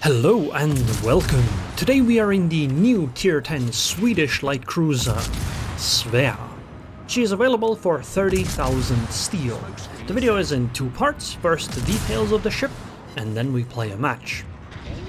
Hello and welcome. Today we are in the new Tier 10 Swedish light cruiser, Svea. She is available for 30,000 steel. The video is in two parts, first the details of the ship, and then we play a match.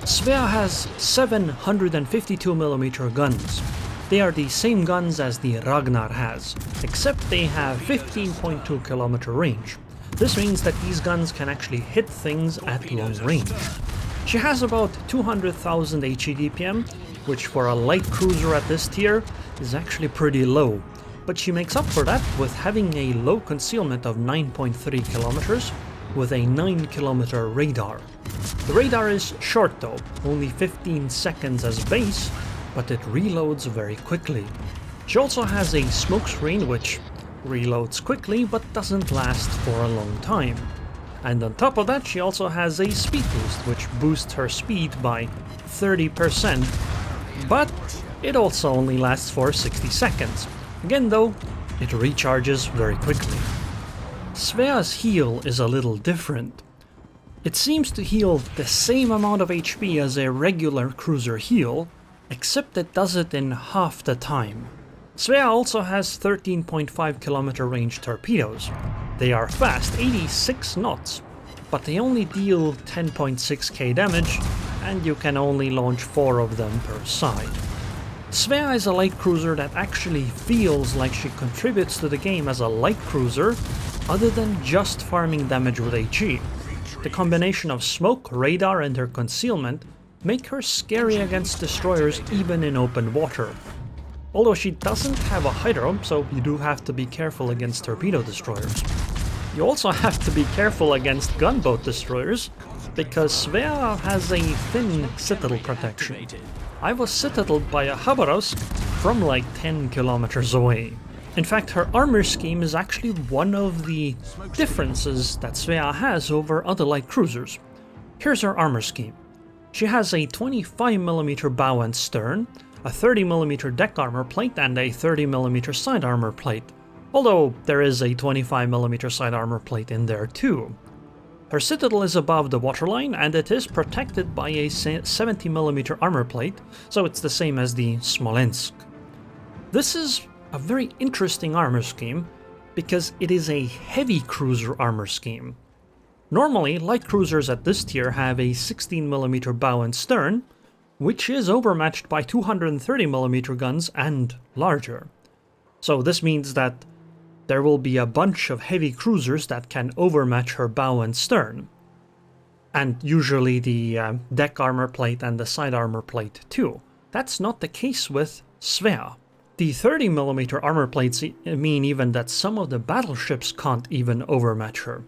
Svea has 752mm guns. They are the same guns as the Ragnar has, except they have 15.2 km range. This means that these guns can actually hit things at long range. She has about 200,000 HE DPM, which for a light cruiser at this tier is actually pretty low, but she makes up for that with having a low concealment of 9.3 km with a 9 km radar. The radar is short though, only 15 seconds as base, but it reloads very quickly. She also has a smokescreen which reloads quickly but doesn't last for a long time. And on top of that she also has a speed boost which boosts her speed by 30%, but it also only lasts for 60 seconds. Again though, it recharges very quickly. Svea's heal is a little different. It seems to heal the same amount of HP as a regular cruiser heal, except it does it in half the time. Svea also has 13.5 km range torpedoes. They are fast, 86 knots, but they only deal 10.6k damage, and you can only launch 4 of them per side. Svea is a light cruiser that actually feels like she contributes to the game as a light cruiser, other than just farming damage with HE. The combination of smoke, radar and her concealment make her scary against destroyers even in open water. Although she doesn't have a hydro, so you do have to be careful against torpedo destroyers. You also have to be careful against gunboat destroyers, because Svea has a thin citadel protection. I was citadeled by a Khabarovsk from like 10 kilometers away. In fact, her armor scheme is actually one of the differences that Svea has over other light cruisers. Here's her armor scheme. She has a 25mm bow and stern, a 30mm deck armor plate and a 30mm side armor plate, although there is a 25mm side armor plate in there too. Her citadel is above the waterline and it is protected by a 70mm armor plate, so it's the same as the Smolensk. This is a very interesting armor scheme because it is a heavy cruiser armor scheme. Normally, light cruisers at this tier have a 16mm bow and stern, which is overmatched by 230mm guns and larger. So this means that there will be a bunch of heavy cruisers that can overmatch her bow and stern. And usually the deck armor plate and the side armor plate too. That's not the case with Svea. The 30mm armor plates mean even that some of the battleships can't even overmatch her,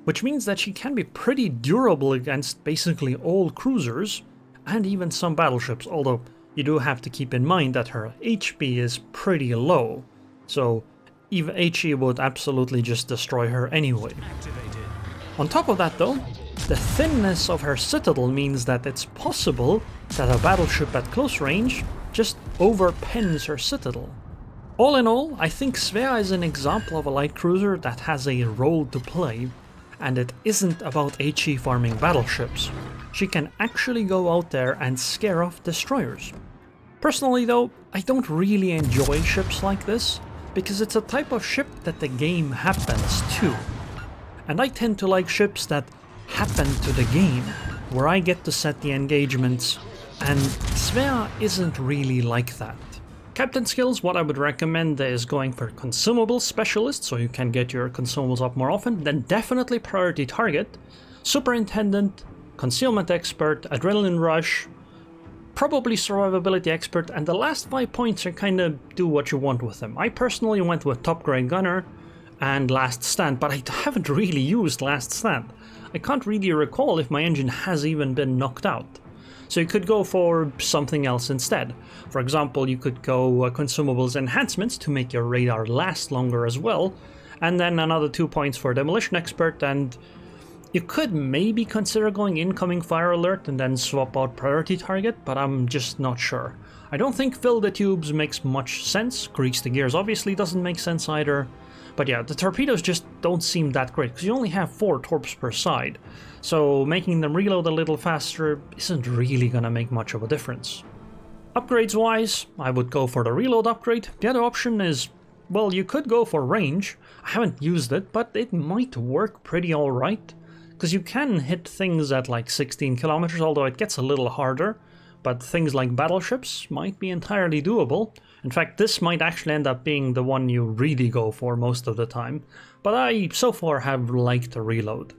which means that she can be pretty durable against basically all cruisers and even some battleships, although you do have to keep in mind that her HP is pretty low, so even HE would absolutely just destroy her anyway. On top of that though, the thinness of her citadel means that it's possible that a battleship at close range just overpens her citadel. All in all, I think Svea is an example of a light cruiser that has a role to play, and it isn't about HE farming battleships. She can actually go out there and scare off destroyers. Personally though, I don't really enjoy ships like this, because it's a type of ship that the game happens to. And I tend to like ships that happen to the game, where I get to set the engagements, and Svea isn't really like that. Captain skills, what I would recommend is going for consumable specialist, so you can get your consumables up more often, then definitely priority target, superintendent, concealment expert, adrenaline rush, probably survivability expert, and the last 5 points are kind of do what you want with them. I personally went with top grade gunner and last stand, but I haven't really used last stand. I can't really recall if my engine has even been knocked out. So you could go for something else instead. For example, you could go consumables enhancements to make your radar last longer as well, and then another 2 points for demolition expert, and you could maybe consider going incoming fire alert and then swap out priority target, but I'm just not sure. I don't think fill the tubes makes much sense, grease the gears obviously doesn't make sense either, But yeah, the torpedoes just don't seem that great, because you only have 4 torps per side, so making them reload a little faster isn't really gonna make much of a difference. Upgrades wise, I would go for the reload upgrade. The other option is, well, you could go for range. I haven't used it, but it might work pretty alright, because you can hit things at like 16 kilometers, although it gets a little harder, but things like battleships might be entirely doable. In fact, this might actually end up being the one you really go for most of the time, but I so far have liked the reload.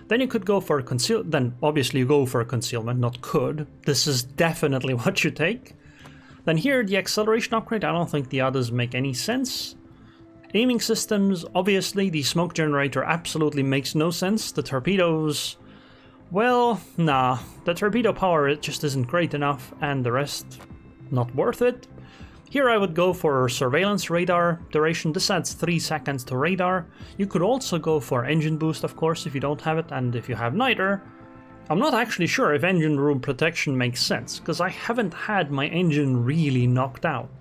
Then you could go for then obviously you go for concealment, not could. This is definitely what you take. Then here, the acceleration upgrade, I don't think the others make any sense. Aiming systems, obviously the smoke generator absolutely makes no sense. The torpedoes, well, nah. The torpedo power, it just isn't great enough, and the rest, not worth it. Here I would go for surveillance radar duration. This adds 3 seconds to radar. You could also go for engine boost, of course, if you don't have it, and if you have neither. I'm not actually sure if engine room protection makes sense, because I haven't had my engine really knocked out.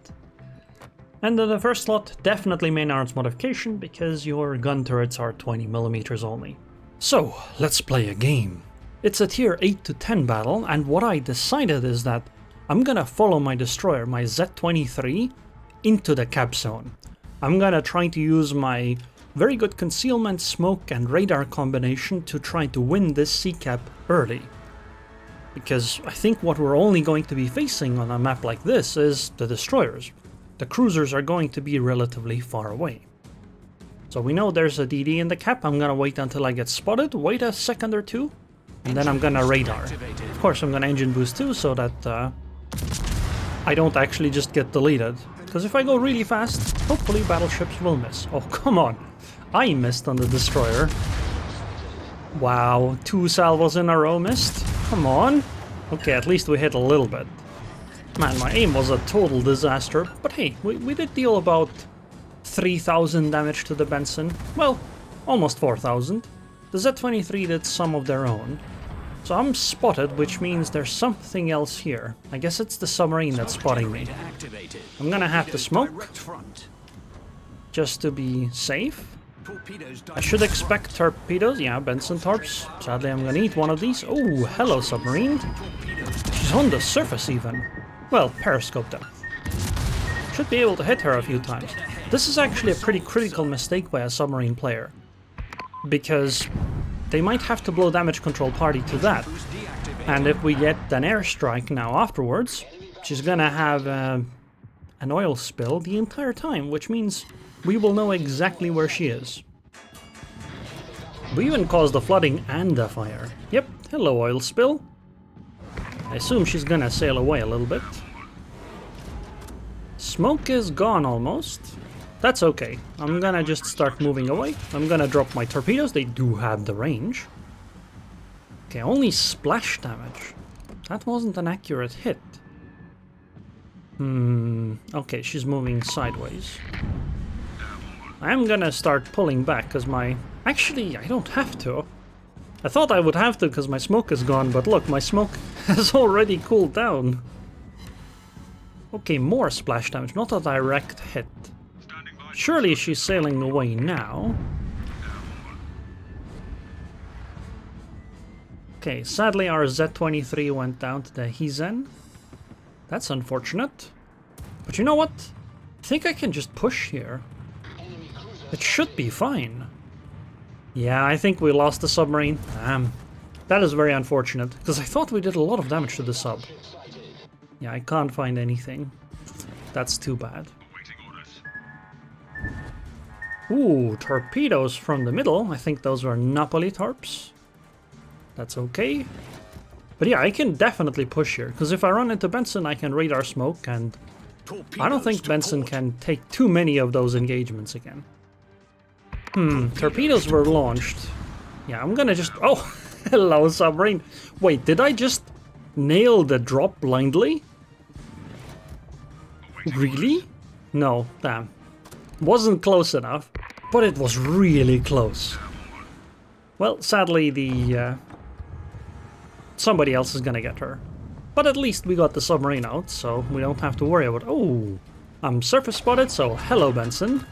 And then the first slot, definitely main arms modification, because your gun turrets are 20mm only. So, let's play a game. It's a tier 8 to 10 battle, and what I decided is that I'm gonna follow my destroyer, my Z-23, into the cap zone. I'm gonna try to use my very good concealment, smoke and radar combination to try to win this sea cap early. Because I think what we're only going to be facing on a map like this is the destroyers. The cruisers are going to be relatively far away. So we know there's a DD in the cap. I'm gonna wait until I get spotted, wait a second or two, and then I'm gonna radar. Of course I'm gonna engine boost too, so that I don't actually just get deleted. Because if I go really fast, hopefully battleships will miss. Oh, come on. I missed on the destroyer. Wow, 2 salvos in a row missed. Come on. Okay, at least we hit a little bit. Man, my aim was a total disaster. But hey, we did deal about 3,000 damage to the Benson. Well, almost 4,000. The Z-23 did some of their own. So I'm spotted, which means there's something else here. I guess it's the submarine that's spotting me. I'm gonna have to smoke, just to be safe. I should expect torpedoes. Yeah, Benson torps. Sadly, I'm gonna eat one of these. Oh, hello, submarine. She's on the surface even. Well, periscope then. Should be able to hit her a few times. This is actually a pretty critical mistake by a submarine player, because they might have to blow damage control party to that. And if we get an airstrike now afterwards, she's gonna have an oil spill the entire time, which means we will know exactly where she is. We even caused the flooding and a fire. Yep, hello oil spill. I assume she's gonna sail away a little bit. Smoke is gone almost. That's okay. I'm gonna just start moving away. I'm gonna drop my torpedoes. They do have the range. Okay, only splash damage. That wasn't an accurate hit. Okay, she's moving sideways. I'm gonna start pulling back because my... Actually, I don't have to. I thought I would have to because my smoke is gone, but look, my smoke has already cooled down. Okay, more splash damage, not a direct hit. Surely she's sailing away now. Okay, sadly our Z-23 went down to the Hizen. That's unfortunate. But you know what? I think I can just push here. It should be fine. Yeah, I think we lost the submarine. Damn. That is very unfortunate, because I thought we did a lot of damage to the sub. Yeah, I can't find anything. That's too bad. Ooh, torpedoes from the middle. I think those were Napoli torps. That's okay. But yeah, I can definitely push here, because if I run into Benson, I can radar smoke, and I don't think Benson can take too many of those engagements again. Torpedoes were launched. Yeah, I'm gonna just... Oh, hello, submarine. Wait, did I just nail the drop blindly? Really? No, damn. Wasn't close enough, but it was really close. Well, sadly, the somebody else is gonna get her. But at least we got the submarine out, so we don't have to worry about... Oh, I'm surface spotted, so hello, Benson.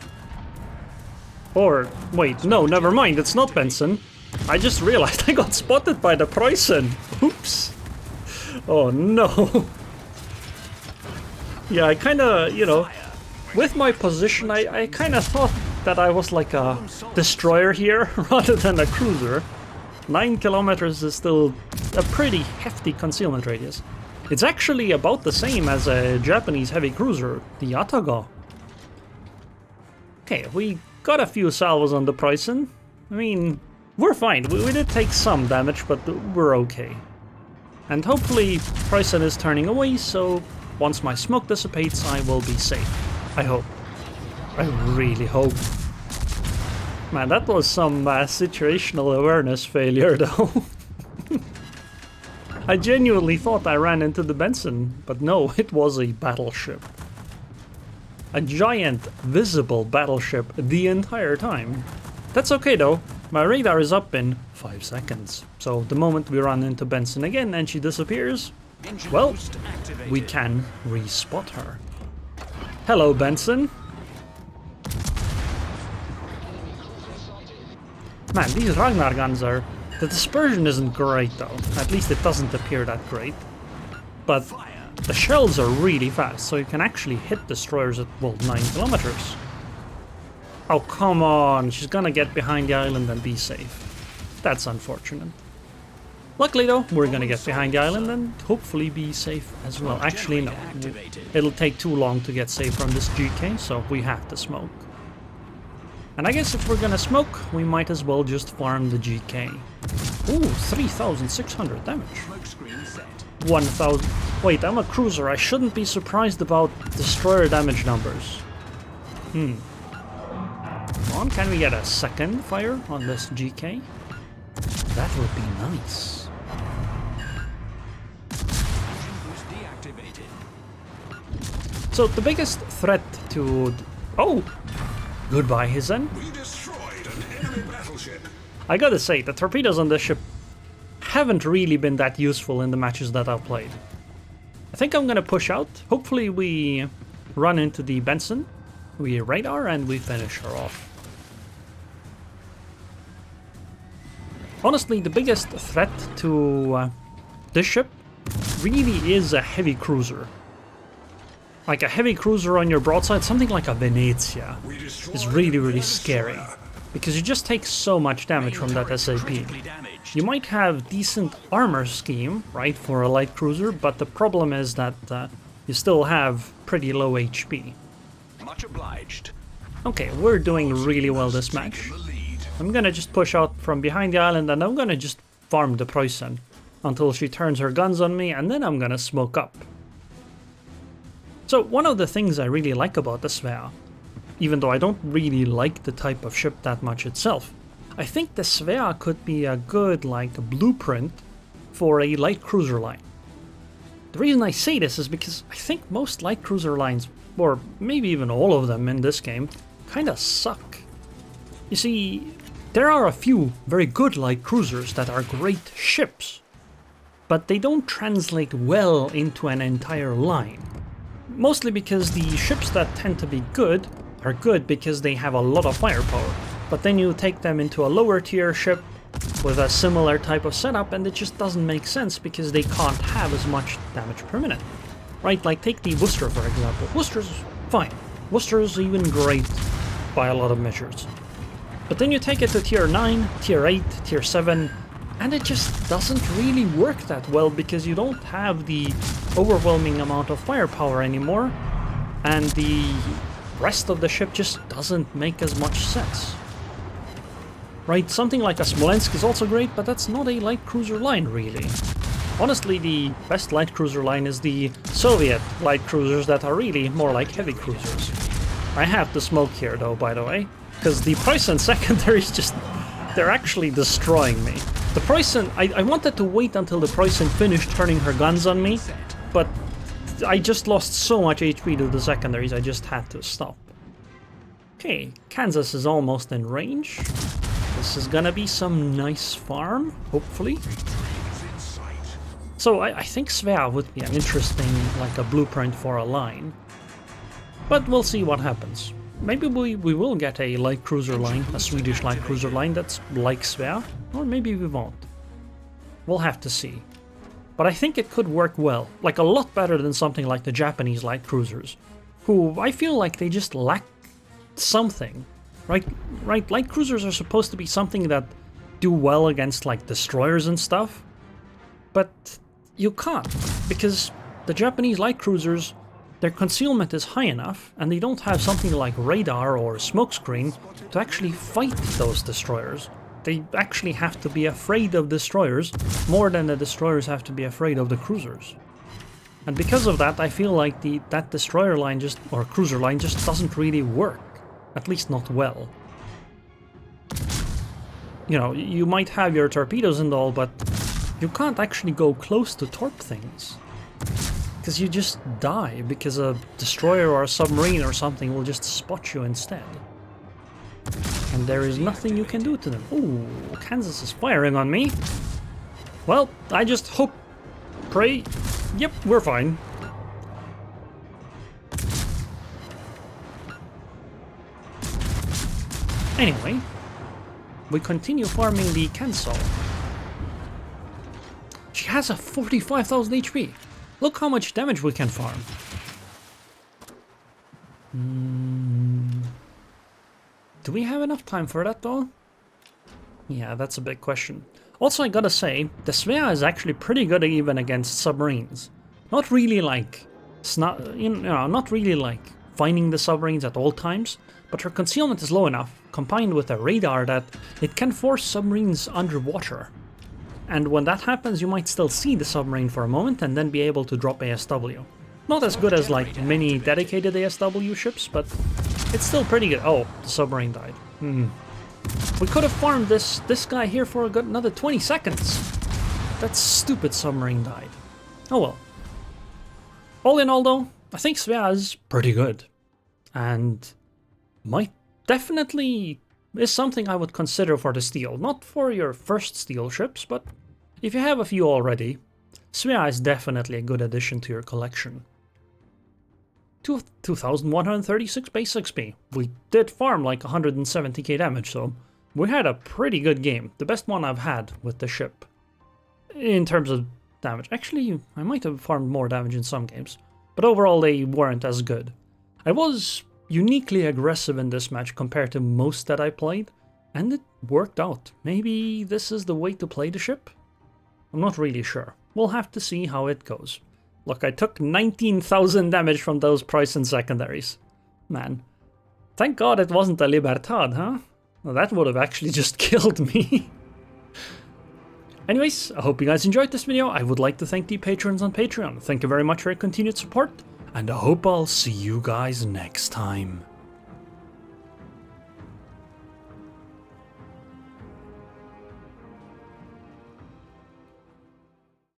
Or, wait, no, never mind, it's not Benson. I just realized I got spotted by the Preußen. Oops. Oh no. Yeah, I kinda, you know, with my position, I kinda thought that I was like a destroyer here rather than a cruiser. 9 kilometers is still a pretty hefty concealment radius. It's actually about the same as a Japanese heavy cruiser, the Atago. Okay, we got a few salvos on the Preußen. I mean, we're fine. We did take some damage, but we're okay. And hopefully Preußen is turning away, so once my smoke dissipates, I will be safe. I hope. I really hope. Man, that was some situational awareness failure, though. I genuinely thought I ran into the Benson, but no, it was a battleship. A giant, visible battleship the entire time. That's okay though, my radar is up in 5 seconds. So the moment we run into Benson again and she disappears, well, we can re-spot her. Hello, Benson. Man, these Ragnar guns are... The dispersion isn't great though, at least it doesn't appear that great. But the shells are really fast, so you can actually hit destroyers at, well, 9 kilometers. Oh, come on, she's gonna get behind the island and be safe. That's unfortunate. Luckily though, we're gonna get behind the island and hopefully be safe as well. Actually, no. It'll take too long to get safe from this GK, so we have to smoke. And I guess if we're gonna smoke, we might as well just farm the GK. Ooh, 3,600 damage. 1,000... Wait, I'm a cruiser. I shouldn't be surprised about destroyer damage numbers. Come on, can we get a second fire on this GK? That would be nice. So the biggest threat to... Oh! Goodbye, Hizen. We destroyed an enemy battleship. I gotta say, the torpedoes on this ship haven't really been that useful in the matches that I've played. I think I'm gonna push out. Hopefully we run into the Benson, we radar, and we finish her off. Honestly, the biggest threat to this ship really is a heavy cruiser. Like a heavy cruiser on your broadside, something like a Venezia, is really, really scary. Because you just take so much damage from that SAP. You might have decent armor scheme, right, for a light cruiser, but the problem is that you still have pretty low HP. Much obliged. Okay, we're doing really well this match. I'm gonna just push out from behind the island and I'm gonna just farm the Preußen until she turns her guns on me, and then I'm gonna smoke up. So one of the things I really like about the Svea, even though I don't really like the type of ship that much itself, I think the Svea could be a good, like, blueprint for a light cruiser line. The reason I say this is because I think most light cruiser lines, or maybe even all of them in this game, kinda suck. You see, there are a few very good light cruisers that are great ships, but they don't translate well into an entire line. Mostly because the ships that tend to be good are good because they have a lot of firepower. But then you take them into a lower tier ship with a similar type of setup and it just doesn't make sense because they can't have as much damage per minute. Right, like take the Worcester for example. Worcester's fine. Worcester's even great by a lot of measures. But then you take it to tier 9, tier 8, tier 7, and it just doesn't really work that well because you don't have the overwhelming amount of firepower anymore, and the rest of the ship just doesn't make as much sense. Right, something like a Smolensk is also great, but that's not a light cruiser line really. Honestly, the best light cruiser line is the Soviet light cruisers that are really more like heavy cruisers. I have to smoke here though, by the way, because the Preußen secondaries just... they're actually destroying me. The Preußen, I wanted to wait until the Preußen finished turning her guns on me, but I just lost so much HP to the secondaries, I just had to stop. Okay, Kansas is almost in range. This is gonna be some nice farm, hopefully. So I think Svea would be an interesting, like a blueprint for a line. But we'll see what happens. maybe we will get a light cruiser line, a Swedish light cruiser line that's like Svea, or maybe we won't. We'll have to see. But I think it could work well, like a lot better than something like the Japanese light cruisers, who I feel like they just lack something, right? Light cruisers are supposed to be something that do well against like destroyers and stuff, but you can't, because the Japanese light cruisers, their concealment is high enough, and they don't have something like radar or smokescreen to actually fight those destroyers. They actually have to be afraid of destroyers more than the destroyers have to be afraid of the cruisers. And because of that, I feel like that destroyer line or cruiser line just doesn't really work. At least not well. You know, you might have your torpedoes and all, but you can't actually go close to torp things. Because you just die, because a destroyer or a submarine or something will just spot you instead. And there is nothing you can do to them. Ooh, Kansas is firing on me. Well, I just hope, pray. Yep, we're fine. Anyway, we continue farming the Cancel. She has a 45,000 HP. Look how much damage we can farm. Do we have enough time for that though? Yeah, that's a big question. Also, I gotta say, the Svea is actually pretty good even against submarines. Not really like, not really like finding the submarines at all times, but her concealment is low enough, combined with a radar, that it can force submarines underwater. And when that happens, you might still see the submarine for a moment and then be able to drop ASW. Not as good as like many dedicated ASW ships, but it's still pretty good. Oh, the submarine died. We could have farmed this guy here for a good another 20 seconds. That stupid submarine died. Oh well. All in all though, I think Svea is pretty good. And might definitely is something I would consider for the steal. Not for your first steal ships, but if you have a few already, Svea is definitely a good addition to your collection. 2,136 base XP. We did farm like 170k damage, so we had a pretty good game. The best one I've had with the ship. In terms of damage. Actually, I might have farmed more damage in some games, but overall they weren't as good. I was uniquely aggressive in this match compared to most that I played, and it worked out. Maybe this is the way to play the ship? I'm not really sure. We'll have to see how it goes. Look, I took 19,000 damage from those price and secondaries. Man, thank God it wasn't a Libertad, huh? Well, that would have actually just killed me. Anyways, I hope you guys enjoyed this video. I would like to thank the patrons on Patreon. Thank you very much for your continued support, and I hope I'll see you guys next time.